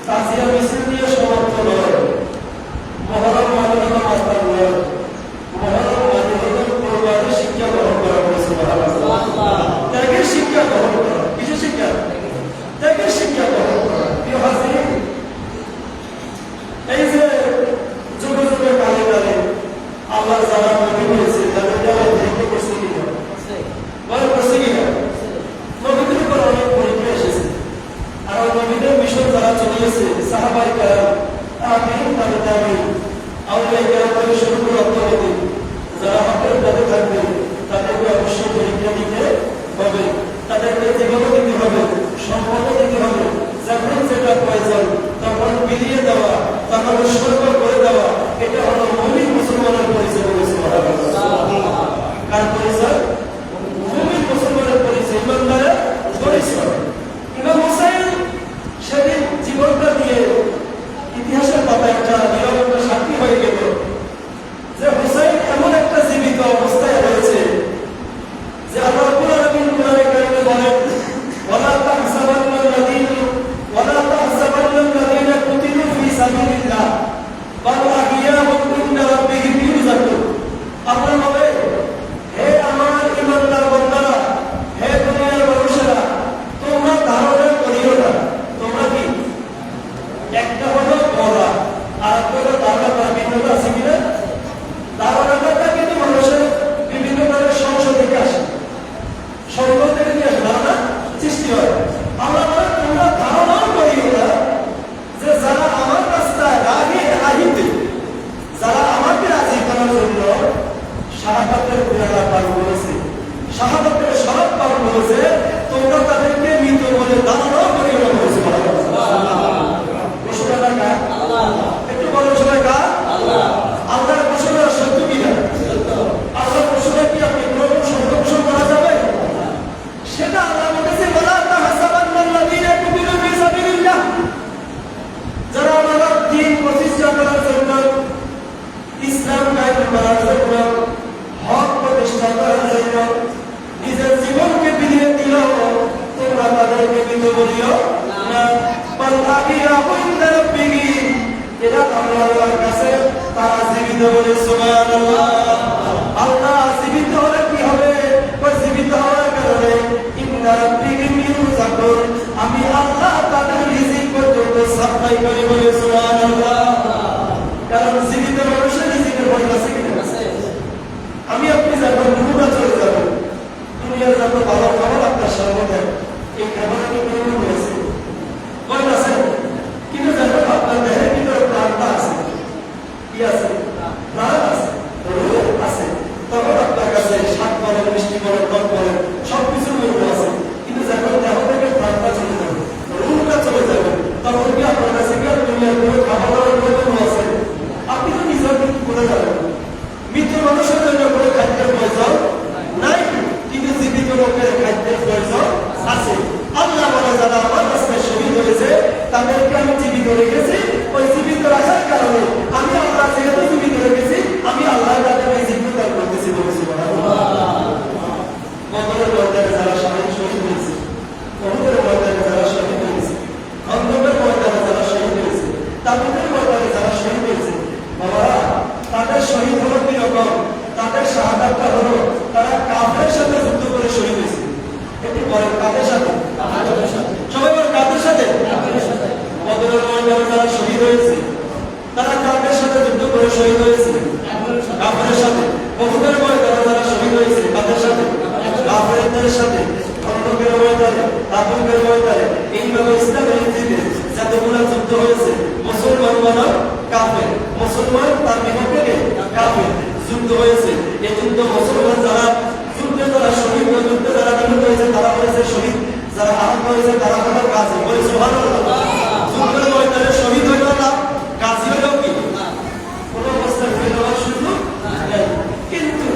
তাজিয়া মিছিল দিয়ে সমাপ্ত নয়, মহরম মানবতা মাস্টার নয়, মহরম মানবতা পরিবারের শিক্ষা গ্রহণ করা হয়েছে। ত্যাগের শিক্ষা গ্রহণ করা, কিছু শিক্ষা ত্যাগের শিক্ষা গ্রহণ করা। প্রিয় হাজির, এই যে যুগে যুগে কালে কালে আল্লাহ যারা নবী হয়েছে তাদেরকে আল্লাহ পরীক্ষা করছে কিনা, বলে করছে কিনা? নবীদের উপর অনেক পরীক্ষা এসেছে। আর নবীদের মিশন যারা চলিয়েছে সাহাবায়ে কেরাম, তাবেঈন, তাবেঈন, আউলিয়া কেরাম থেকে শুরু করে অত্যধিক যারা হকের পথে থাকবে তাদেরকে অবশ্যই পরীক্ষা দিতে হবে, তাদেরকে জীবন দিতে হবে, সম্পদ দিতে হবে। যখন যেটা প্রয়োজন তখন বিলিয়ে দেওয়া, তখন উৎসর্গ করে দেওয়া, এটা হলো মুমিন মুসলমানের পরিচয় বলেছে। কার পরিচয়? মুমিন মুসলমানের পরিচয়, ইমানদারের পরিচয়। ইমাম হুসাইন সেদিন জীবনটা দিয়ে ইতিহাসের পাতায় একটা নিরবতা সাক্ষী হয়ে গেল যে হুসাইন এমন একটা জীবিত অবস্থায় রয়েছে যে আল্লাহ রাব্বুল আলামিন কোরআনে কারিমে বলেন, ওয়ালা তাহসাবান্নাল্লাযীনা কুতিলু ফী সাবিলিল্লাহ বাল আহইয়াউন ইনদা রাব্বিহিম ইরযাকুন। আপনারা বলে, হে আমার ঈমানদার বান্দারা, হে দুনিয়ার মানুষেরা, তোমরা ধারণা করিও না। তোমরা কি? একটা হলো মরা, আর একটা হলো ধারণা করা। ভিন্নতা আছে কিনা? ধারণাটা কিন্তু মানুষের বিভিন্ন ধরনের সংশয় থেকে আসে, সংগ্রহ থেকে নিয়ে আসে, ধারণা সৃষ্টি হয়। আমরা বলে তোমরা ধারণাও করিও না যে যারা আমার রাস্তায় রাগে আহিতে, যারা আমাকে রাজি করার জন্য শাহাদাতের পেয়ালা পান করেছে, শাহাদাতের শরৎ পান করেছে, তোমরা তাদেরকে মৃত বলে ধারণাও করিও না বলেছে। একটু বলো সবাই কার? আল্লাহর ঘোষণা সত্য কিনা? আল্লাহর ঘোষণা কি আপনি সংরক্ষণ করা যাবে? সেটা আল্লাহ বলেছে, ওয়ালা তাহসাবান্নাল্লাযীনা কুতিলু ফী সাবিলিল্লাহ, যারা আমার দ্বীন প্রতিষ্ঠা করার জন্য, ইসলাম কায়েম করার জন্য, হক প্রতিষ্ঠা করার জন্য নিজের জীবনকে বিলিয়ে দিল, তোমরা তাদেরকে মৃত বলিও না। বাল আহইয়াউন ইনদা রাব্বিহিম, এরা আল্লাহর কাছে তারা জীবিত বলে সুবহানাল্লাহ। আল্লাহ জীবিত হলে কি হবে? জীবিত হওয়ার কারণে ইনদা রাব্বিহিম ইরযাকুন, আমি আল্লাহ তাদের রিজিক পর্যন্ত সাপ্লাই করি বলে সুবহানাল্লাহ। কারণ জীবিত মানুষের রিজিকের ভয় আছে কিনা? আমি আপনি যখন রুহুটা চলে যাবেন, দুনিয়ার যত ভালো খবর আপনার সামনে দেন, এই খবরে কি কোনো হয়েছে? ভয় আছে, কিন্তু যখন আপনার দেহের ভিতরে প্রাণটা আছে, কি আছে? প্রাণ আছে, রূহ আছে, তখন আপনার কাছে স্বাদ বলেন, মিষ্টি বলেন, টক বলেন, সবকিছু মূল্য আছে। কিন্তু যখন দেহ থেকে প্রাণটা চলে যাবে, রূহটা চলে যাবে, তখন কি আপনার কাছে কি দুনিয়ার কোনো খাবার প্রয়োজন আছে? আপনি তো নিজের কিন্তু করে যাবেন। মৃত মানুষের জন্য কোনো খাদ্যের প্রয়োজন নাই, কিন্তু জীবিত লোকের খাদ্যের প্রয়োজন আছে। আল্লাহ বলে, যারা আমার রাস্তায় শহীদ হয়েছে তাদেরকে আমি জীবিত রেখেছি। ওই জীবিত রাখার কারণে আমি আল্লাহ যেহেতু জীবিত রেখেছি, আমি আল্লাহ তাদের এই জীবিত দান করতেছি বলেছি। বদরের ময়দানে যারা শহীদ হয়েছে, উহুদের ময়দানে যারা শহীদ হয়েছে, খন্দকের ময়দানে যারা শহীদ হয়েছে, তাবুকের ময়দানে যারা শহীদ হয়েছে, বাবারা তাদের শহীদ হলো কি রকম? তাদের শাহাদাতটা হলো তারা কাফেরের সাথে যুদ্ধ করে শহীদ হয়েছে। এটি বলেন কাদের সাথে? সবাই বলেন কাদের সাথে? বদরের ময়দানে যারা শহীদ হয়েছে তারা কাফেরের সাথে যুদ্ধ করে শহীদ হয়েছে, কাফেরের সাথে। উহুদের ময়দানে যারা শহীদ হয়েছে কাদের সাথে? কাফেরদের সাথে। খন্দকের ময়দানে, তাবুকের ময়দানে, এইভাবে ইসলামের দিনে যতগুলো যুদ্ধ হয়েছে, মুসলমান বনাম কাফের, মুসলমান তার বিপক্ষে কাফের যুদ্ধ হয়েছে। এই যুদ্ধ মুসলমান যারা যুদ্ধে যারা শহীদ, যুদ্ধে যারা নিহত হয়েছে তারা হয়েছে শহীদ, যারা আহত হয়েছে তারা হলো গাজী। বলে সুবহানাল্লাহ। যুদ্ধের ময়দানে শহীদ হইল না, গাজী হইল কি? কোন অবস্থায় ফেল হওয়ার সুযোগ নেই। কিন্তু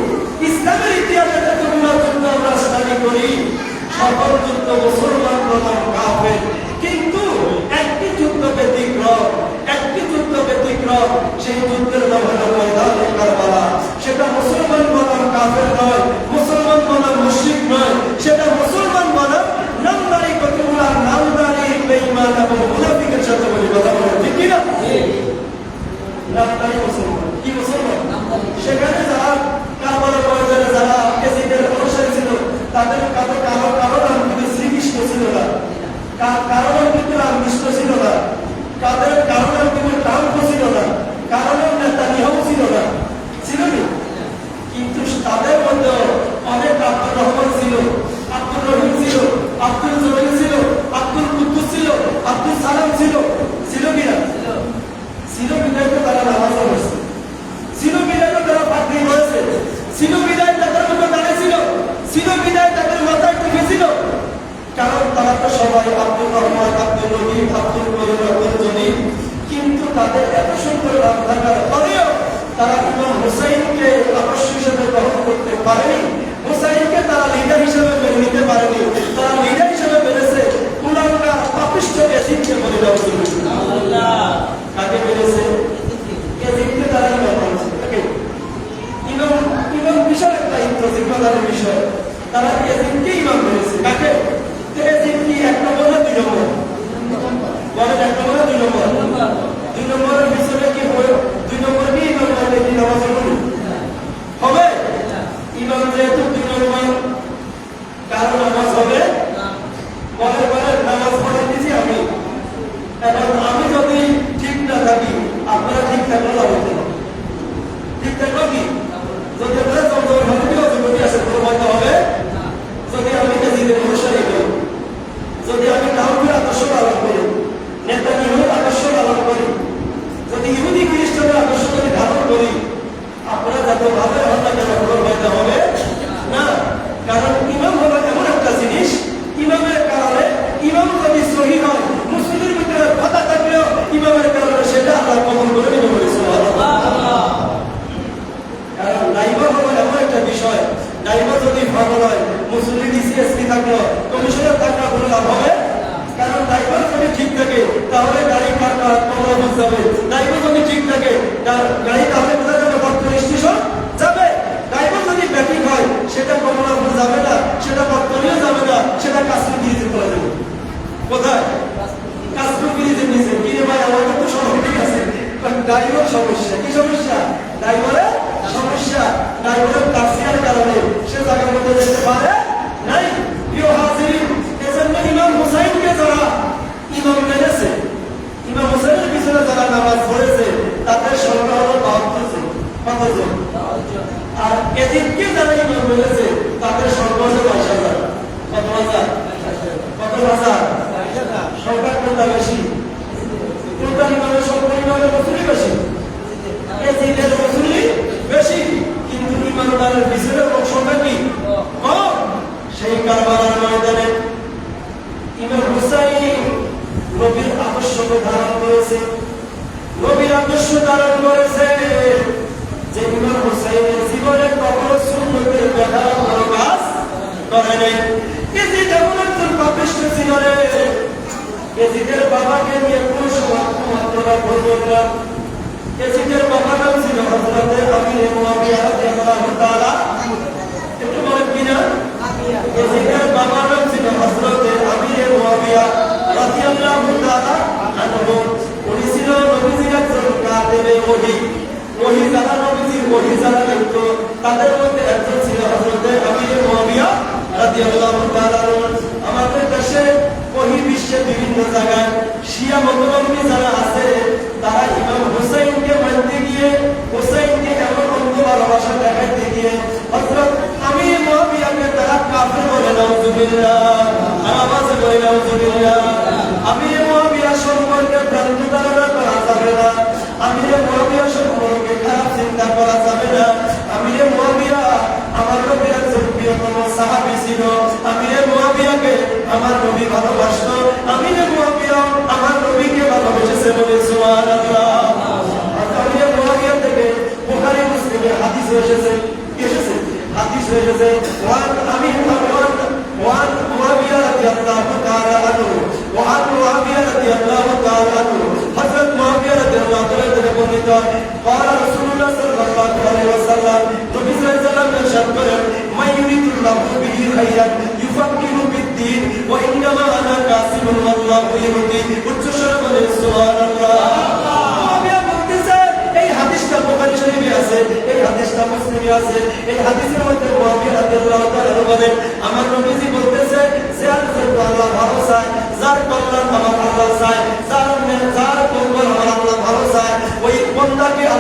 ইসলামের ইতিহাসে যতগুলো যুদ্ধ আমরা স্টাডি করি, সকল যুদ্ধ মুসলমান বনাম কাফের। কিন্তু একটি যুদ্ধ ব্যতিক্রম, একটি যুদ্ধ ব্যতিক্রম, সেই যুদ্ধের নাম হলো ময়দানে কারবালা। সেটা মুসলমান বনাম কাফের নয়, মুসলমান বনাম মুশরিক নয়, সেটা মুসলমান বনাম নামদারি কতগুলা নামদারি বেঈমান এবং মুনাফিকের সাথে বলি কথা নামধারী মুসলমান। কি মুসলমান? সেখানে যারা কারবালার ময়দানে যারা এজিদের অনুসারী ছিল, তাদের কারো কারো কারো নাম কিন্তু শ্রীকৃষ্ণ ছিল না, কারো নাম কিন্তু রামকৃষ্ণ ছিল না, কাদের কারো নাম কিন্তু ট্রাম্প ছিল না, কারো নাম নেতানিয়াহু ছিল না, ছিল কি? কিন্তু তাদের মধ্যে অনেক আব্দুর রহমান ছিল, আব্দুর রহিম ছিল, আব্দুল জলিল ছিল, আব্দুল কুদ্দুস ছিল, আব্দুল সালাম ছিল, ছিল কিনা? ছিল বিদায় তো তারা নামাজ পড়ছে, ছিল বিদায় তো তারা পাগড়ি পরেছে, ছিল বিদায় তাদের মধ্যে দাঁড়িয়েছিল, ছিল বিদায় তাদের মাথায় টুপি ছিল। কারণ তারা তো সবাই আব্দুল রহমান, আব্দুল রহিম, আব্দুল করিম, আব্দুল জলিল। কিন্তু তাদের এত সুন্দর নাম থাকার পরেও তারা ইমাম হুসাইনকে আদর্শ হিসেবে গ্রহণ করতে পারেনি, হুসাইনকে তারা লিডার হিসেবে মেনে নিতে পারেনি। তারা লিডার হিসেবে মেনেছে কুলাঙ্গার পাপিষ্ঠ এজিদকে বলে দেওয়া ছিল। কাকে মেনেছে? এজিদকে তারা ইমাম মানছে। ইমাম বিশাল একটা জিম্মাদারের বিষয়। তারা এজিদকে ইমাম মেনেছে। কাকে? এজিদ কি 1 নম্বর না 2 নম্বর? বলেন 1 নম্বর না 2 নম্বর? 2 নম্বরের পিছনে কি হয়? 2 নম্বর কি ইমাম মানে কি নামাজ হবে? ইমাম যেহেতু 2 নম্বর, কারো নামাজ হবে বলে নামাজ পড়ে দিয়েছি আমি, এবং আমি যদি ঠিক না থাকি আপনারা ঠিক থাকলে হবে, ঠিক থাকলো কি? যদি আপনারা জমজমের আসে প্রমাণিত হবে, যদি আমি এজিদের অনুসারী করি, যদি আমি কাউকের আদর্শ পালন করি, নেতানিয়াহুর আদর্শ পালন করি, যদি ইহুদি খ্রিস্টানের আদর্শ যদি ধারণ করি, আপনারা যাতে ভাবে হন না কেন প্রমাণিত হবে না। কারণ ইমাম হলো এমন একটা জিনিস, ইমামের কারণে ইমাম যদি সহি হয়, মুসলিমের ভিতরে কথা থাকলেও ইমামের কারণে সেটা আল্লাহ কবুল করে নিতে বলেছে। কারণ ড্রাইভার হলো এমন একটা বিষয়, ড্রাইভার যদি ভালো হয়, মুসলিম ডিসিএসপি থাকলো, কমিশনার থাকলো, কোনো লাভ হবে? কারণ ড্রাইভার যদি ঠিক থাকে তাহলে গাড়ি কমলা যাবে, ড্রাইভার যদি ঠিক থাকে গাড়ি তাহলে কোথায় যাবে? বর্তমান স্টেশন যাবে। ড্রাইভার যদি ব্যাটিং হয় সেটা কমলাপুর যাবে না, সেটা বর্তমানেও যাবে না, সেটা কাশ্মীর ব্রিজে চলে যাবে। কোথায়? কাশ্মীর ব্রিজের নিচে। কিনে ভাই আমাদের তো সব ঠিক আছে, ড্রাইভার সমস্যা। কি সমস্যা? ড্রাইভারের সমস্যা। ড্রাইভারের কাশিয়ার কারণে সে জায়গার মধ্যে যেতে পারে নাই। প্রিয় হাজিরিন, এজন্য ইমাম হুসাইনকে যারা ইমাম মেনেছে, ইমাম হুসাইনের পিছনে যারা নামাজ পড়েছে, তাদের সংখ্যা হলো 72 জন। কতজন? আর এজিদকে যারা ইমাম মেনেছে, তাদের সংখ্যা হলো 22,000। কত হাজার? কত হাজার? সংখ্যা কোনটা বেশি? কোনটা ইমামের সংখ্যা? ইমামের রসুলই বেশি, এজিদের রসুলই বেশি। কিন্তু ইমানদারের পিছনে সংখ্যা কি কম? সেই কারবালার ময়দানে ইমাম হুসাইন নবীর আদর্শকে ধারণ করেছে, নবীর আদর্শ ধারণ করেছে যে ইমাম হুসাইনের জীবনে কখনো সুন্নতের ব্যাখ্যা কোনো কাজ করে নাই। এজিদ এমন একজন পাপিষ্ঠ ছিল রে, এজিদের বাবাকে নিয়ে কোনো সময় মাত্রা বলবেন না। এজিদের বাবার নাম ছিল হযরতে আমির মুআবিয়া রাদিয়াল্লাহু তাআলা। একটু বলেন কিনা? এজিদের বাবার নাম ছিল হযরতে আমির মুআবিয়া রাদিয়াল্লাহু তাআলা আনহু। উনি ছিল নবীজির একজন কাতেবে ওহী। ওহী যারা নবীজির ওহী যারা লিখত, তাদের মধ্যে একজন ছিল হযরতে আমির মুআবিয়া রাদিয়াল্লাহু তাআলা। আমাদের দেশে ওহী বিশ্বের বিভিন্ন জায়গায় শিয়া মতবাদী যারা আছে, তারা ইমাম হুসাইনকে মানতে গিয়ে, হুসাইনকে এমন অন্ধ ভালোবাসা দেখাইতে গিয়ে হযরত আমির মুআবিয়াকে তারা কাফের বলে। নাউযুবিল্লাহ, আওয়াজ করে নাউযুবিল্লাহ। আমির মুআবিয়া সম্পর্কে ভ্রান্ত ধারণা করা যাবে না, আমির মুআবিয়া সম্পর্কে খারাপ চিন্তা করা যাবে না। আমির মুআবিয়া আমার নবীর একজন প্রিয়তম সাহাবী ছিল। আমির মুআবিয়াকে আমার নবী ভালোবাসতো, আমির মুআবিয়া আমার নবীকে ভালোবেসেছে বলে সুবহানাল্লাহ। আমির মুআবিয়া থেকে বুখারী মুসলিমে হাদিস এসেছে, হাদিস এসেছে ওয়ান মুআবিয়া রাদিয়াল্লাহু তাআলা আনহু, ওয়ান মুআবিয়া রাদিয়াল্লাহু তাআলা আনহু, হযরত মুআবিয়া রাদিয়াল্লাহু তাআলা থেকে বর্ণিত, قال رسول الله সাল্লাল্লাহু আলাইহি ওয়াসাল্লাম, নবী সাল্লাল্লাহু আলাইহি ওয়াসাল্লাম ইরশাদ করেন, মান ইউরিদুল্লাহু বিহি খায়রান ইউফাক্কিহু বিদ্দীন ওয়া ইন্নামা আনা কাসিবুন ওয়াল্লাহু ইউতি। উচ্চ স্বরে বলেন সুবহানাল্লাহ।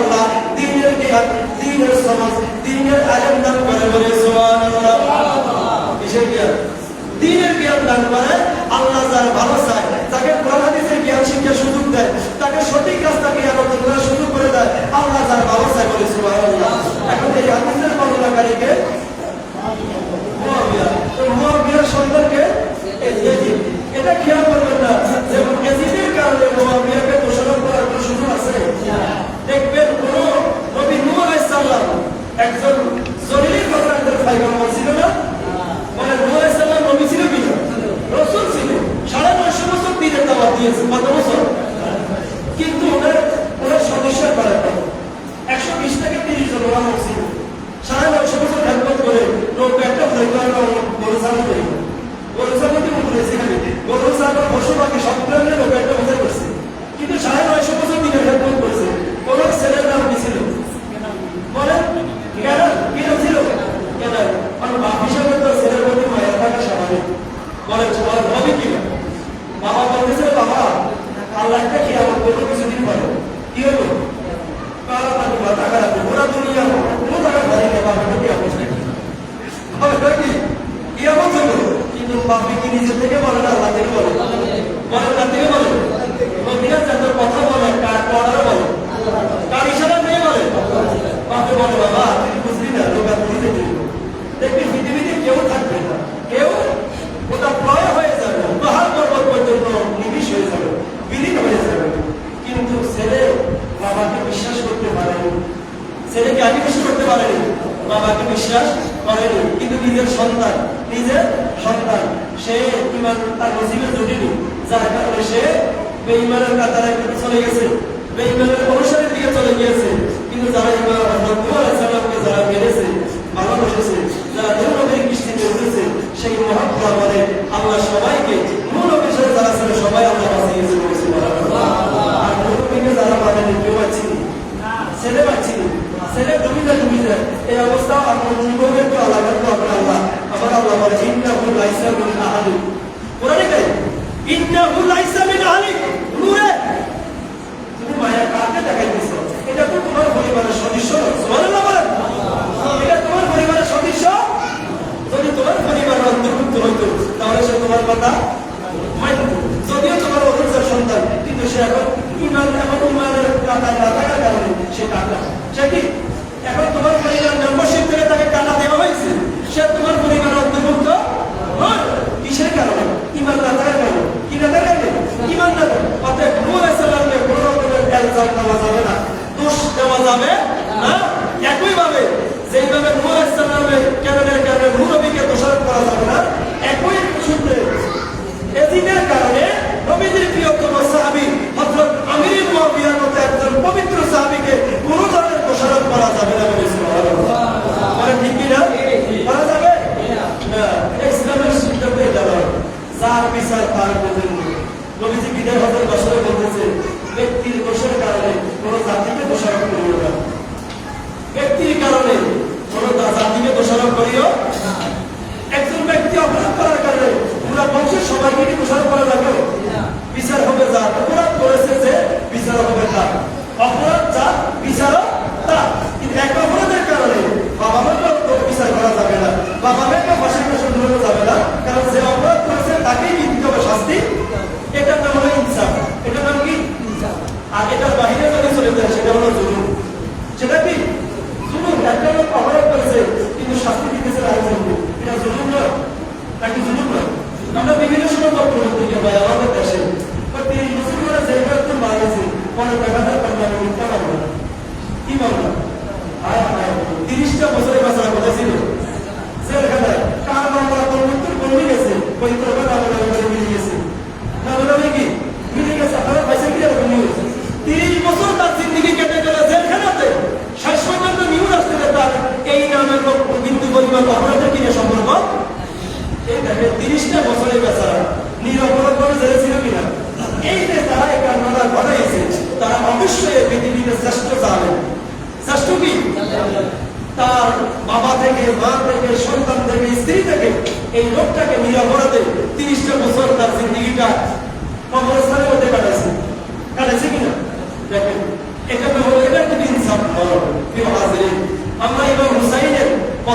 আল্লাহ দ্বীনের জ্ঞান, দ্বীনের সমাজ, দ্বীনের আলেম দান করে, বলে সুবহানাল্লাহ। কিসের জ্ঞান? দ্বীনের জ্ঞান দান করে। আল্লাহ যার ভালো চায়, তাকে কোরআন হাদিসের জ্ঞান শিক্ষার সুযোগ দেয়, তাকে সঠিক রাস্তাকে আলোচনা করার সুযোগ করে দেয়। আল্লাহ যার ভালো চায়, বলে সুবহানাল্লাহ। এখন এই হাদিসের বর্ণনাকারীকে মুআবিয়ার সন্তানকে ইয়াজিদ, এটা খেয়াল করবেন না যে ইয়াজিদের কারণে মুআবিয়াকে দোষারোপ করার কোনো সুযোগ আছে? দেখবেন কোন নবী নূহ আলাইহিস সালাম একজন জলিলের কথা একজন পয়গম্বর ছিল না? মানে নূহ আলাইহিস সালাম নবী ছিল কি না? রাসূল ছিল। 950 বছর দ্বীনের দাওয়াত দিয়েছে। কত বছর? কিন্তু ওনার সদস্যের করা 120 থেকে 30 জন ওলামা ছিল। 950 বছর খেদমত করে নৌকা একটা বড় সামনে তৈরি করে গরু সামনে উঠেছে। গরু সামনে পশু পাখি সব প্রাণের নৌকা একটা বোঝা করছে। কিন্তু 950 বছর দিনের খেদমত করেছে। কোন ছেলের নাম কি ছিল? বলেন কেন? কি নাম ছিল? কেন? কারণ বাপ হিসাবে তো ছেলের প্রতি মায়া থাকা স্বাভাবিক। বলেন হবে কি না? বাবা বলতেছে, বাবা আল্লাহকে কিয়ামত করবে কিছুদিন পরে। কি হলো? কারা তাকে মাথা খারাপ, ওরা দুনিয়া কোনো টাকা ধরে নেই, বাবাকে কিয়ামত কি কিয়ামত হলো। কিন্তু বাপি কি নিজে থেকে বলে না, আল্লাহ থেকে বলে? বলে না থেকে বলে? নবীরা যাদের কথা বলে, কার পড়ার বলে, কার ইশারা নিয়ে বলে? বাপে বলে, বাবা তুই বুঝলি না, লোকা তুই দেখবি পৃথিবীতে কেউ থাকবে না, কেউ ওটা প্রয় হয়ে যাবে, পাহাড় পর্বত পর্যন্ত নিবিশ হয়ে যাবে, বিলীন হয়ে যাবে। কিন্তু ছেলে বাবাকে বিশ্বাস করতে পারেনি। ছেলেকে আগে বিশ্বাস করতে পারেনি, বাবাকে বিশ্বাস করেনি। কিন্তু নিজের সন্তান সে ইমান তার নসিবে জুটেনি, যার কারণে সে বেঈমানের কাতারে চলে গেছে, বেঈমানের অনুসারের দিকে চলে গিয়েছে। কিন্তু যারা ইমান নূহ আলাইহিস সালামকে যারা মেনেছে, ভালোবেসেছে, যারা নবীর কৃষ্টিতে উঠেছে, সেই মহাত্মা বলে আল্লাহ সবাইকে নূহ নবীর সাথে যারা ছিল সবাই আল্লাহ বাঁচিয়েছে, বলে সুবহানাল্লাহ। আর নূহ নবীকে যারা মানেনি কেউ পাচ্ছিনি, ছেলে পাচ্ছিনি, ছেলে ডুবি যায়। এই অবস্থা আপনার যুবকের তো আল্লাহ আল্লাহ আমার আল্লাহ বলে ইন্নাহু লাইসা মিন আহলি। কোরআনে কি ইন্নাহু লাইসা মিন আহলি? নূরে তুমি মায়া কাকে দেখাইতেছো? এটা তো তোমার পরিবারের সদস্য। সুবহানাল্লাহ বলেন। এটা তোমার পরিবারের সদস্য। যদি তোমার পরিবারের অন্তর্ভুক্ত হইতো তাহলে সে তোমার কথা মানত। যদিও তোমার অভিজ্ঞতার সন্তান, কিন্তু সে এখন ইমানের কাতায় না থাকার কারণে সে কাটা। সে কি এখন তোমার পরিবার মেম্বারশিপ থেকে তাকে কাটা দেওয়া হয়েছে, সে তোমার পরিবারের অন্তর্ভুক্ত নয়। কিসের কারণে? ইমান না থাকার কারণে। কি না থাকার কারণে? ইমান না থাকার। অতএব নূহ আলাইহিস সালামকে কোনো রকমের এলজাম দেওয়া যাবে না, দোষ দেওয়া যাবে না। একইভাবে যেইভাবে নূহ আলাইহিস সালামের কারণে নূহ নবীকে দোষারোপ করা যাবে না, একই সূত্রে ইয়াজিদের কারণে নবীদের প্রিয়তম সাহাবী হযরত আমির মুআবিয়ার মতো একজন পবিত্র সাহাবীকে কোনো ধরনের দোষারোপ করা যাবে না, বলে সুবহানাল্লাহ। মানে ঠিক কি না? করা যাবে না। ইসলামের সিদ্ধান্ত এটা নয়, যার বিচার তার জন্য। নবীজি বিদায় হজের বছরে বলতেছে, ব্যক্তির দোষের কারণে কোনো জাতিকে দোষারোপ করিও না। ব্যক্তির কারণে কোনো জাতিকে দোষারোপ করিও না। একজন ব্যক্তি অপরাধ করার কারণে পুরা বংশের সবাইকে কি দোষারোপ করা যাবে? বিচার হবে যার অপরাধ করেছে, যে বিচার হবে তার। অপরাধ যার, বিচারও তার। কিন্তু এক অপরাধের কারণে বাবা মাকে বিচার করা যাবে না, বাবা মাকে ফাঁসির কাছে ঝুলানো যাবে না। কারণ যে অপরাধ করেছে তাকেই দিতে হবে শাস্তি। এটার নাম হলো ইনসাফ। এটার নাম কি? আর এটার বাহিরে যদি চলে যায় সেটা হলো জুলুম। সেটা কি? জুলুম। একটা লোক অপরাধ করেছে কিন্তু শাস্তি দিতেছে আরেকজনকে, এটা জুলুম নয়? নাকি জুলুম নয়? আমরা বিভিন্ন সময় বক্তব্য দিকে ভাই আমাদের দেশে 30 বছর ধরে জেলখানা তো মারেছে, পরে দেখা যায় পারমানেন্ট মিথ্যা মামলা। কি মামলা? 30টা বছরের বাচ্চারা কোথায় ছিল? জেলখানায়। কার মামলা? পবিত্র কমে গেছে, পবিত্র মিলে গেছে। নামে কি মিলে গেছে? আপনারা পয়সা কি রকম নিয়ে গেছে? 30 বছর তার জিন্দিগি কেটে গেল জেলখানাতে। শেষ পর্যন্ত নিউজ আসতে তার এই নামের বিন্দু পরিমাণ অপরাধের কিনে সম্পর্ক। এই দেখে 30টা বছরের বেচারা নিরপরাধ করে জেলে ছিল কিনা? এই যে তারা এই কারণটা ঘটাইছে, তারা অবশ্যই পৃথিবীতে শ্রেষ্ঠ জানেন। শ্রেষ্ঠ কি? তার বাবা থেকে, মা থেকে, সন্তান থেকে, স্ত্রী থেকে এই লোকটাকে নিরপরাধে 30টা বছর তার জিন্দিগিটা কবরস্থানের মধ্যে কাটাইছে কিনা? দেখেন এটা হলো, এটা কিন্তু ইনসাফ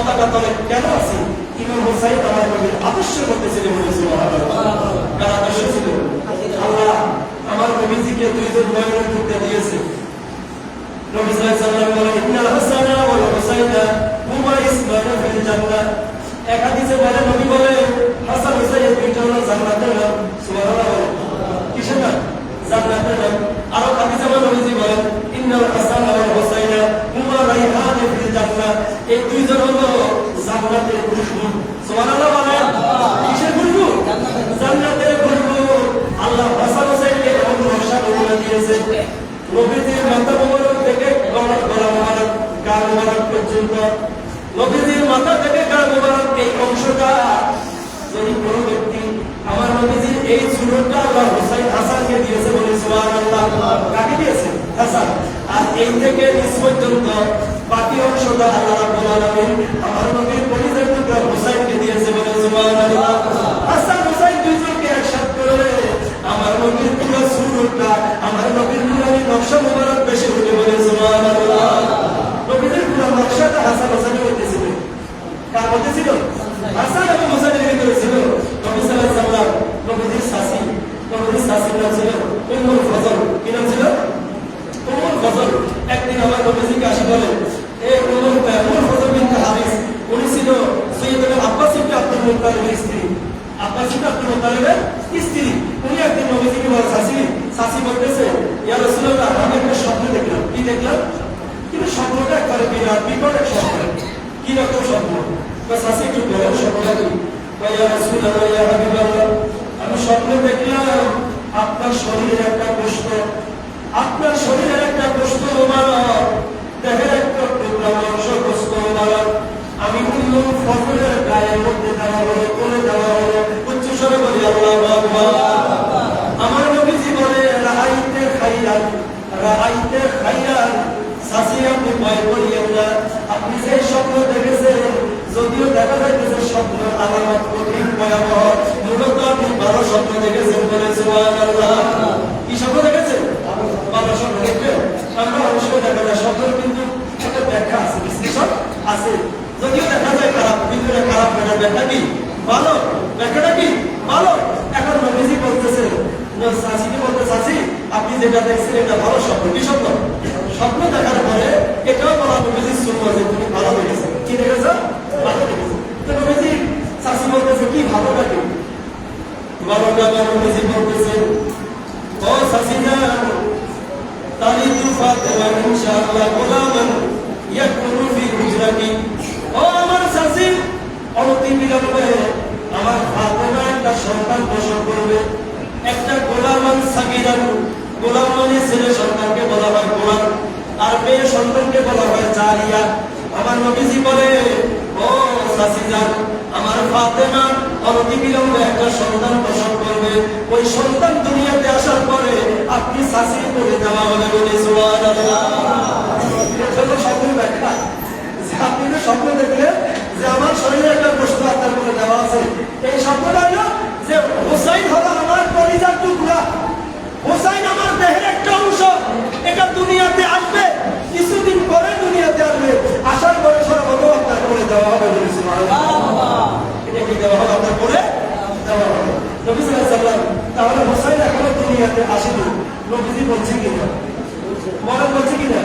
পাতাটা তলে কেন আছি? ইমাম হুসাইন আমার নবীর আদর্শের মধ্যে ছিল বলে সুবহানাল্লাহ। কার আদর্শ ছিল? আল্লাহ আমার নবীজিকে দুইজন নয়নের টুকরা দিয়েছে। নবী সাল্লাল্লাহু আলাইহি ওয়াসাল্লাম বলেন ইন্নাল হাসানা ওয়াল হুসাইনা হুমা ইসমানু ফিল জান্নাহ। এক হাদিসে বলে নবী বলে হাসান হুসাইন দুইজন হলো জান্নাতের নাম। সুবহানাল্লাহ। কিসের নাম? জান্নাতের নাম। আর হাদিসে নবীজি বলেন ইন্নাল হাসানা ওয়াল হুসাইনা হুমা রাইহানু ফিল জান্নাহ। এই দুইজন হলো জান্নাতের খুশবু। সুবহানাল্লাহ বলেন। কিসের খুশবু? জান্নাতের খুশবু। আল্লাহ হাসান হুসাইনকে এমন নকশা নমুনা দিয়েছে, নবীজির মাথা মোবারক থেকে গলা মোবারক, গা মোবারক পর্যন্ত, নবীজির মাথা থেকে গা মোবারক এই অংশটা যদি কোনো ব্যক্তি আমার নবীজির এই সুরতটা আল্লাহ হুসাইন হাসানকে দিয়েছে বলে সুবহানাল্লাহ। কাকে দিয়েছে? হাসান। আর এই থেকে নিচ পর্যন্ত বাকি অংশটা আল্লাহ রাব্বুল আলামিন আমার নবীর পরিচয় টুকরা হুসাইনকে দিয়েছে বলে সুবহানাল্লাহ। হাসান হুসাইন দুইজনকে একসাথে করে আমার নবীর পুরো সুরতটা, আমার নবীর নুরানি নকশা মোবারক বেশি হতে বলে সুবহানাল্লাহ। নবীর পুরো নকশাটা হাসান হুসাইনের মধ্যে ছিল। কার মধ্যে ছিল? হাসান এবং হুসাইনের ভিতরে ছিল। নবী সাল্লাল্লাহু আলাইহি ওয়াসাল্লাম নবীর শাসি, নবীর শাসির নাম ছিল উম্মুল ফজল। কি নাম ছিল? উম্মুল ফজল। একদিন আমার নবীজিকে আসি বলে এই উম্মুল ফজল বিনতে হারিস, উনি ছিল সৈয়দনা আব্বাস ইবনে আব্দুল মুত্তালিবের স্ত্রী। আব্বাস ইবনে আব্দুল মুত্তালিবের স্ত্রী। উনি একদিন নবীজিকে বলে শাসি বলতেছে ইয়া রাসূলুল্লাহ আমি একটা স্বপ্ন দেখলাম। কি দেখলাম? কিন্তু স্বপ্নটা একবারে বিরাট বিকট এক স্বপ্ন। কি রকম স্বপ্ন? শাসি একটু বলেন স্বপ্নটা কি? ইয়া রাসূলুল্লাহ ইয়া হাবিবাল্লাহ আমি স্বপ্ন দেখলাম আপনার শরীরের একটা গোশত, আপনার শরীরের একটা গোশত মোবারক, দেহের একটা টুকরা মাংস গোশত মোবারক আমি উম্মুল ফজলের গায়ের মধ্যে দেওয়া হলো, কোলে দেওয়া হলো। উচ্চস্বরে বলি আল্লাহু আকবার। আমার নবীজি বলে রাআইতে খাইরান, রাআইতে খাইরান। শাসি আপনি ভয় করিয়েন না, আপনি যে স্বপ্ন দেখেছেন যদিও দেখা যাইতেছে স্বপ্ন আলামত কঠিন ভয়াবহ, মূলত আপনি ভালো স্বপ্ন দেখেছেন বলে সুবহানাল্লাহ। কি স্বপ্ন দেখেছেন? ভালো স্বপ্ন দেখবেন। আমরা অবশ্যই দেখা যায় স্বপ্নের কিন্তু একটা ব্যাখ্যা আছে, বিশ্লেষণ আছে। যদিও দেখা যায় খারাপ, কিন্তু খারাপ ব্যাখ্যা কি? ভালো। ব্যাখ্যাটা কি? ভালো। এখন নবীজি বলতেছে শাসিকে বলতে শাসি আপনি যেটা দেখছেন এটা ভালো স্বপ্ন। কি স্বপ্ন? স্বপ্ন দেখার পরে এটাও বলা নবীজি শুনবো যে তুমি ভালো দেখেছো। কি দেখেছো? ভালো দেখেছো। তো নবীজি শাসি বলতেছে কি ভালোটা কি? ভালোটা নবীজি বলতেছে ও শাসি জান তালিতু ফাতিমা ইনশাআল্লাহ গোলামান ইয়াকুনু ফি হুজরাতি। ও আমার শাসি অনতি বিলম্বে আমার ফাতিমা একটা সন্তান প্রসব করবে। একটা গোলামান সাগীরান, গোলাম মানে ছেলে সন্তানকে বলা হয় গোলাম, আর মেয়ে সন্তানকে বলা হয় জারিয়া। আমার নবীজি বলে ও শাসি জান আমার ফাতেমা অনতি বিলম্বে একটা সন্তান প্রসব করবে। ওই সন্তান দুনিয়াতে আসার পরে আপনি শাসি করে দেওয়া হবে বলে সুবহানাল্লাহ। স্বপ্ন ব্যাখ্যা যে আপনি যে স্বপ্ন দেখলেন যে আমার শরীরে একটা প্রশ্ন আপনার করে দেওয়া আছে, এই স্বপ্নটা হলো যে হুসাইন হলো আমার কলিজার টুকরা, হুসাইন আমার দেহের একটা অংশ। এটা দুনিয়াতে আসবে, কিছুদিন পরে দুনিয়াতে আসবে, আসার পরে সর্বপ্রথম আপনার করে দেওয়া হবে বলে সুবহানাল্লাহ। এটা কি দেওয়া হবে? আপনার করে দেওয়া হবে। নবী সাল্লাল্লাহু আলাইহি ওয়াসাল্লাম তাহলে হুসাইন এখনো দুনিয়াতে আসেনি, নবীজি বলছে কিনা? মরণ বলছে কিনা?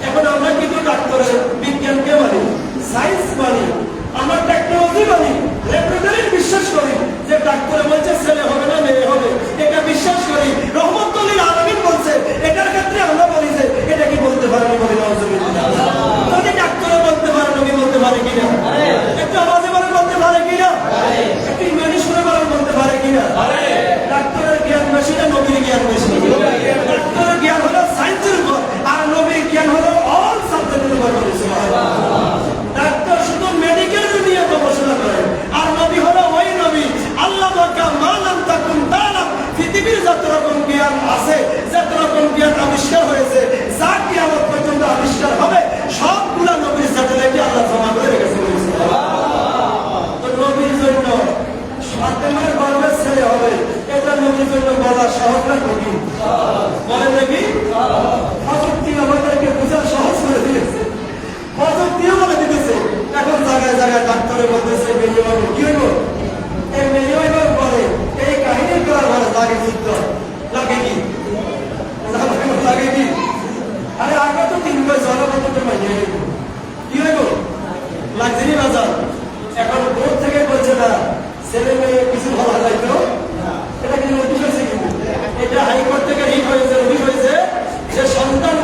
এখন আমরা কিন্তু ডাক্তারের বিজ্ঞানকে মানি, সায়েন্স মানি, আমরা টেকনোলজি মানি, ল্যাবরেটরি বিশ্বাস করি যে ডাক্তার বলছে ছেলে হবে না মেয়ে হবে, এটা বিশ্বাস করি। রহমতুল আলামিন বলছে, এটার ক্ষেত্রে আমরা বলি যে এটা কি বলতে পারেন? বলি নাউজুবিল্লাহ। যদি ডাক্তার বলতে পারে নবী বলতে পারে কিনা? একটু আওয়াজে বলে বলতে পারে কিনা? একটু ইমানি শুনে বলতে পারে কিনা? ডাক্তারের জ্ঞান বেশি না নবীর জ্ঞান বেশি? ডাক্তারের জ্ঞান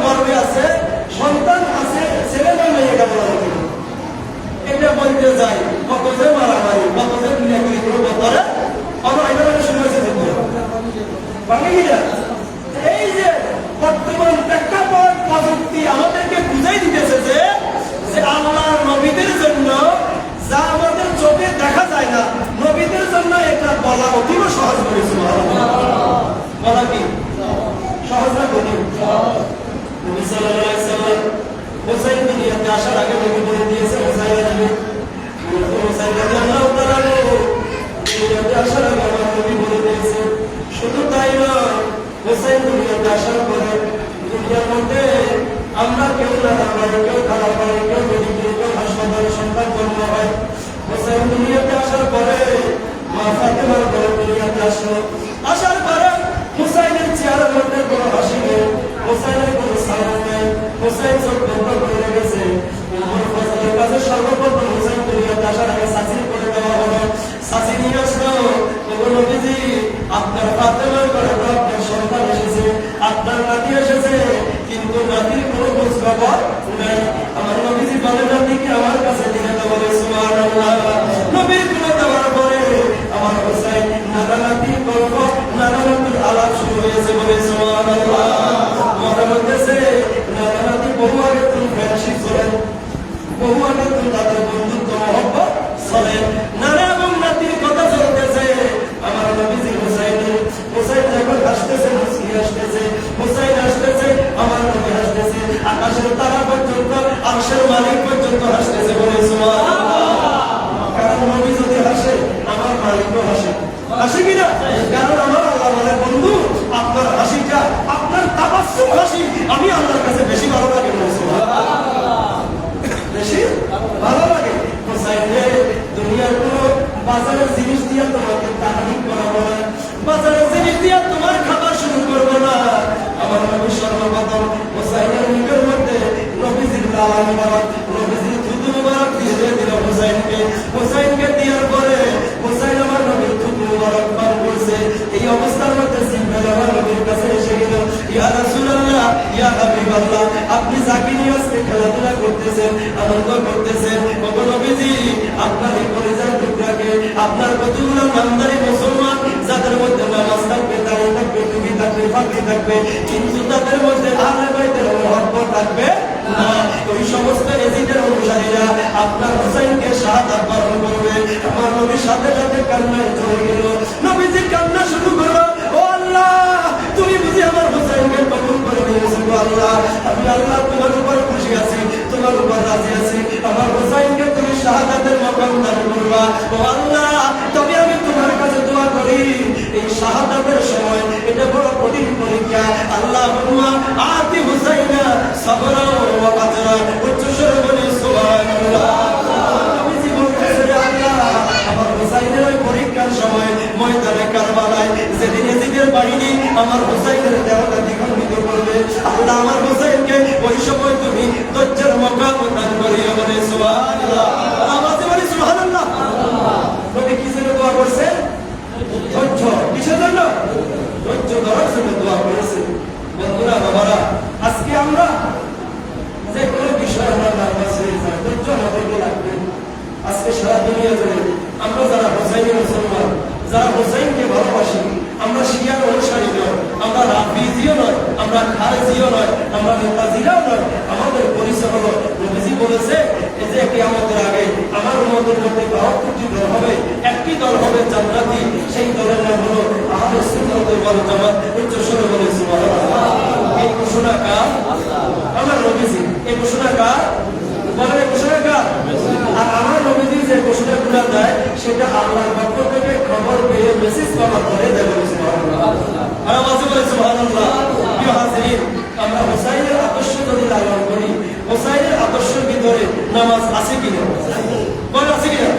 গর্বে আছে, সন্তান আছে, ছেলে না মেয়েটা বলা হবে এটা বলতে যাই কত যে মারামারি, কত যে কিনাকিনি করবো করে শুনেছে বাঙালিরা। এই যে বর্তমান প্রেক্ষাপট প্রযুক্তি আমাদেরকে বুঝাই দিতেছে যে আল্লাহর নবীদের জন্য যা আমাদের চোখে দেখা যায় না, নবীদের জন্য এটা বলা অতীব সহজ করেছিল। বলা কি সহজ না কঠিন? নবী সাল্লাল্লাহু আলাইহি সাল্লাম হুসাইন দুনিয়াতে আসার আগে নবী বলে দিয়েছে হুসাইন আসবে। হুসাইন রাদিয়াল্লাহু তাআলা দুনিয়াতে আসার আগে আমার নবী বলে দিয়েছে। শুধু তাই নয়, হুসাইন দুনিয়াতে আসার পরে দুনিয়ার মধ্যে আমরা কেউ না হয়, কেউ খারাপ হয়, কেউ মেডিকেল, কেউ হাসপাতালে সন্তান জন্ম হয়। হুসাইন দুনিয়াতে আসার পরে মা ফাতেমার ঘরে দুনিয়াতে আসলো। আসার পরে হুসাইনের চেহারার মধ্যে কোনো হাসি নেই, হুসাইনের কোনো সালাম নেই, হুসাইন চোখ বন্ধ করে গেছে। উমর ফাজলের কাছে সর্বপ্রথম হুসাইন দুনিয়াতে আসার আগে সাসি করে দেওয়া হলো। সাসি নিয়ে আসলো, নবীজি আপনার ফাতেমার ঘরে আপনার সন্তান এসেছে, আপনার নাতি এসেছে, কিন্তু নাতির কোনো খোঁজ খবর নাই। আমার নবীজি বলে নাতিকে আমার কাছে দিলে তো বলে সুবহানাল্লাহ। নবীর কোলে দেওয়ার পরে আমার হুসাইন নানা নাতির গল্প, নানা নাতির আলাপ শুরু হয়েছে, বলে সুবহানাল্লাহ। মনে হচ্ছে নানা নাতি বহু আগে তুমি ফ্রেন্ডশিপ করেন, বহু আগে তুমি তাদের বন্ধুত্ব মহব্বত চলেন। নানা এবং নাতির কথা চলতেছে। আমার নবীজি হুসাইন যখন হাসতেছে, মুস্কি হাসতেছে, হুসাইন হাসতেছে, আমার নবী হাসতেছে, আকাশের তারা পর্যন্ত, আরশের মালিক পর্যন্ত হাসতেছে, বলে সুবহানাল্লাহ। কারণ নবী যদি হাসে আমার মালিকও হাসে, হাসে কিনা? কারণ আমার আল্লাহ বলে বন্ধু আপনার হাসিটা, আপনার তাবাসসুম হাসি আমি আল্লাহর কাছে বেশি ভালো লাগে, বলে সুবহানাল্লাহ। বেশি ভালো লাগে। হুসাইন রে, দুনিয়ার কোনো বাজারের জিনিস দিয়ে তোমাকে তাহারিক করাবো না, বাজারের জিনিস দিয়ে তোমার খাবার শুরু করবো না। আমার নবী সর্বপ্রথম হুসাইনের মুখের মধ্যে নবীজির লালা মুবারক, নবীজির থুতু মুবারক দিয়ে দিল হুসাইনকে। হুসাইনকে দেওয়ার পরে হুসাইন আমার নবীর থুতু মুবারক পান করছে। এই অবস্থার মধ্যে জিব্রাইল আমার নবীর কাছে এসে গেল, ইয়া রাসূলুল্লাহ, ইয়া হাবিবাল্লাহ, আপনি যাকে নিয়ে আজকে খেলাধুলা করতেছেন, আনন্দ করতেছেন, ওগো নবীজি আপনার এই কলিজার টুকরাকে, আপনার কতগুলো নামদারি মুসলমান যাদের মধ্যে নামাজ থাকবে, দাঁড়িয়ে থাকবে, টুপি থাকবে, ফাঁকি থাকবে, কিন্তু তাদের মধ্যে আহলে বাইতের মহব্বত থাকবে না। ওই সমস্ত এজিদের অনুসারীরা আপনার হুসাইনকে শাহাদাত বরণ করবে। আমার নবীর সাথে সাথে কান্নায় চলে গেল। নবীজি কান্না শুরু করলো, ও আল্লাহ তুমি বুঝি আমার হুসাইনকে কবুল করে নিয়েছো। আল্লাহ আমি আল্লাহ তোমার উপর খুশি আছি, তোমার উপর রাজি আছি। আমার হুসাইনকে তুমি শাহাদাতের মাকাম দান করবা। ও আল্লাহ তবে আমি তোমার কাছে দোয়া করি, এই শাহাদাতের সময় এটা বড় কঠিন পরীক্ষা। আল্লাহুম্মা আতি হুসাইনা সাবরা ওয়া আজরা। উচ্চ স্বরে বলি সুবহানাল্লাহ। আমি জীবন ছেড়ে আল্লাহ আমার হুসাইনের ওই পরীক্ষার সময় ময়দানে কারবালায় যেদিন এজিদের বাহিনী আমার হুসাইনের দেহটা দ্বিখণ্ডিত করবে, আল্লাহ আমার হুসাইনকে ওই সময় তুমি ধৈর্যের মাকাম দান করিও, বলে সুবহানাল্লাহ। আমাদের বলি সুবহানাল্লাহ। নবী কি জন্য দোয়া করছেন? ধৈর্য। কিসের জন্য? ধৈর্য ধরার জন্য দোয়া করেছেন। বন্ধুরা, বাবারা, আজকে আমরা যে কোনো বিষয় আমরা নার্ভাস হয়ে যাই, ধৈর্য আমাদেরকে লাগবে। আজকে সারা দুনিয়া জুড়ে আমরা যারা হুসাইনি মুসলমান, যারা হুসাইনকে ভালোবাসি, আমরা শিয়ার অনুসারী নয়, আমরা রাফিজিও নয়, আমরা খারেজিও নয়, আমরা নেতাজিরাও নয়। আমাদের পরিচয় হলো নবীজি বলেছে এই যে কিয়ামতের আগে আমার উম্মতের মধ্যে 72টি দল হবে, একটি দল হবে জান্নাতি, সেই দলের নাম হলো আহলে সুন্নাত ওয়াল জামাত। উচ্চ স্বরে বলে সুবহানাল্লাহ। এই ঘোষণা কার? আমার নবীজি। এই ঘোষণা কার? বলেন এই ঘোষণা কার? আর আমার নবীজি যে ঘোষণাগুলো দেয় সেটা আল্লাহর পক্ষ থেকে খবর পেয়ে মেসেজ পাওয়ার পরে দেয়, বলে সুবহানাল্লাহ। আর আওয়াজে বলে সুবহানাল্লাহ। প্রিয় হাজিরিন, আমরা হুসাইনের আদর্শ যদি লালন করি, হুসাইনের আদর্শের ভিতরে নামাজ আছে কিনা? বলে আছে কিনা?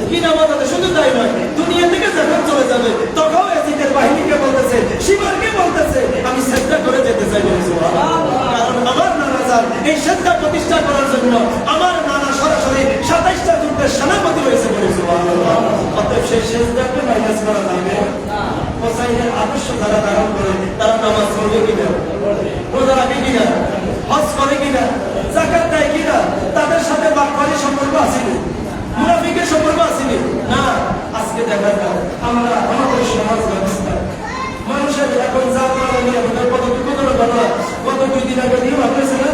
কি নামাজ আছে? শুধু তাই নয়, দুনিয়া থেকে যখন চলে যাবে তখন এজিদের বাহিনীকে বলতেছে, শিবারকে বলতেছে আমি সেজদা করে যেতে চাই, বলে সুবহানাল্লাহ। কারণ আমার নানা যান এই সেজদা প্রতিষ্ঠা করার জন্য আমার নানা সরাসরি 27টা যুদ্ধের সেনাপতি হয়েছে, বলে সুবহানাল্লাহ। অতএব সেই সেজদাকে মাইনাস করা যাবে না। হুসাইনের আদর্শ যারা ধারণ করে তারা নামাজ পড়বে কিনা? রোজা রাখে কিনা? 2 দিন আগে দিয়ে আপনার ছেলে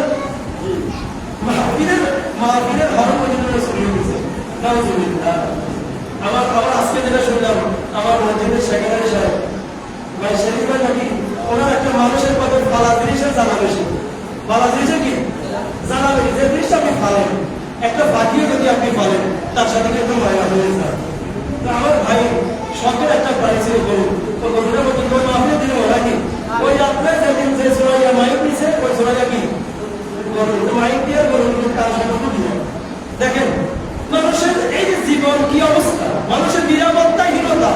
মাহফিলের হরম পর্যন্ত শুরু হয়েছে। নাউজুবিল্লাহ। আমার আজকে যেটা শুনলাম, আমার মসজিদের সেক্রেটারি সাহেব ভাই শরীফ ভাই নাকি ওনার একটা মানুষের পথে ভালো জিনিসের জানা বেশি, ভালো জিনিসের কি জানা বেশি, যে জিনিসটা আপনি ফালেন, একটা বাকিও যদি আপনি ফালেন তার সাথে কিন্তু মায়া হয়ে যায়। তো আমার ভাই শখের একটা বাড়ি ছিল গরু, তো গরুটা পর্যন্ত মাহফিলের দিনে ওরা কি ওই আপনার যেদিন যে সোনাইয়া মাইক নিছে ওই সোনাইয়া কি গরু মাইক দিয়ে গরু তার সাথে দিয়ে দেখেন মানুষের এই যে জীবন কি অবস্থা, মানুষের নিরাপত্তাহীনতা,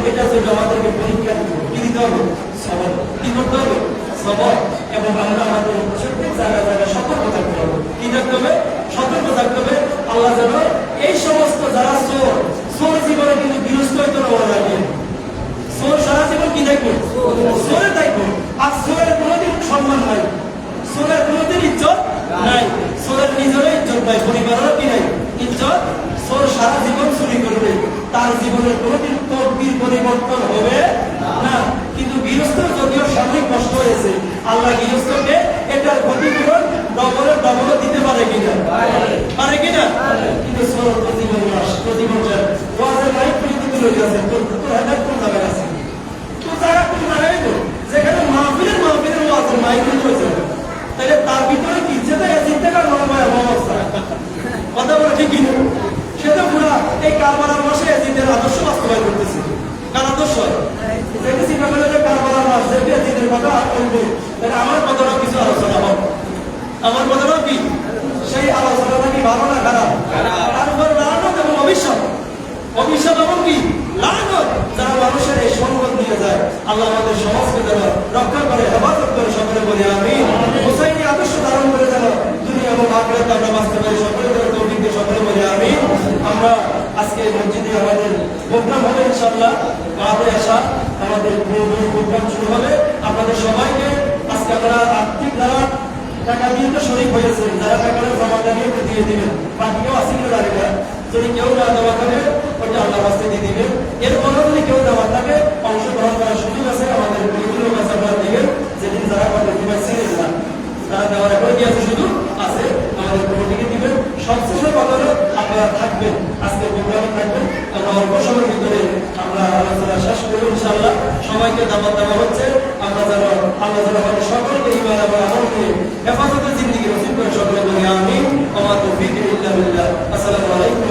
এটা যদি আমাদেরকে পরীক্ষা কি দিতে হবে, সবর কি করতে হবে, সবর। এবং আমরা আমাদের প্রত্যেক জায়গায় সতর্ক থাকতে হবে। কি থাকতে হবে? সতর্ক থাকতে হবে। আল্লাহ যেন এই সমস্ত যারা চোর জীবনে কিন্তু বিরস্ত হইতে না বলা লাগে। চোর সারা জীবন কি থাকবে? চোরে থাকবে। আর চোরের কোনোদিন সম্মান নাই, চোরের কোনোদিন ইজ্জত নাই, চোরের নিজেরও ইজ্জত নাই, পরিবারেরও কি নাই ইজ্জত। চোর সারা জীবন চুরি করবে, তার জীবনের কোনোদিন তকদির পরিবর্তন হবে না। কিন্তু গৃহস্থ যদিও সাময়িক কষ্ট হয়েছে, আল্লাহ গৃহস্থকে এটার ক্ষতিপূরণ ডবল দিতে পারে কিনা? পারে কিনা? কিন্তু চোর প্রতিবন মাস প্রতিবন ওয়াজের মাইক পরিবর্তন হয়ে গেছে, তোর হেদায়েত কোন জায়গায় আছে? তোর জায়গা কোন জায়গায় তো যেখানে মাহফিলের ওয়াজের মাইক হয়েছে, তাহলে তার ভিতরে কি যেটা চিন্তাকার মনোময় অবস্থা, কথা বলে ঠিক কিনা? সে তো পুরা এই কারবালার মাসে এজিদের আদর্শ বাস্তবায়ন করতেছে। কার আদর্শ? যেটা চিন্তা করলে যে কারবালার মাস যেটা এজিদের কথা বলবো, তাহলে আমার কথাটাও কিছু আলোচনা হবে। আমার কথাটাও কি সেই আলোচনাটা কি ভালো না খারাপ? তার উপর লানত এবং অভিশাপ এবং কি লানত যারা মানুষের এই সম্পদ নিয়ে যায়। আল্লাহ আমাদের সমাজকে যেন রক্ষা করে, হেফাজত করে, সকলে বলে আমিন। হুসাইনি আদর্শ ধারণ করে যেন দুনিয়া এবং আখিরাতে আমরা বাঁচতে পারি, সকলে করে তৌফিক দিয়ে সকলে বলে আমিন। আমরা আজকে মসজিদে আমাদের প্রোগ্রাম হবে ইনশাআল্লাহ, বাদে আসা আমাদের প্রোগ্রাম শুরু হবে। আপনাদের সবাইকে আজকে আপনারা আর্থিক দ্বারা টাকা দিয়ে তো শরীক হয়েছেন, যারা টাকা জমা দিয়ে দিবেন, বাকিও আসিল দাঁড়িয়ে যদি কেউ না জমা থাকে ওইটা আল্লাহ রাস্তে দিয়ে দিবেন। এরপরেও যদি কেউ জমা থাকে অংশগ্রহণ করার সুযোগ আছে, আমাদের বিভিন্ন কাছে আপনারা দিবেন। যেদিন যারা আমাদের ছিলেন না তারা দেওয়ার এখন কি আছে, সুযোগ আছে, আমাদের কমিটিকে দিবেন। সবশেষে কথা হলো আপনারা থাকবেন, আজকে প্রোগ্রামে থাকবেন। আমরা অল্প সময়ের ভিতরে আমরা আলোচনা শেষ করব ইনশাআল্লাহ। সবাইকে দাওয়াত দেওয়া হচ্ছে, আমরা যেন আল্লাহ যেন আমাদের সকলকে ঈমান এবং আমলকে হেফাজতের জিন্দেগি নসিব করে, সকলে বলি আমিন। ওয়া মা তাওফীক ইল্লা বিল্লাহ। আসসালামু আলাইকুম।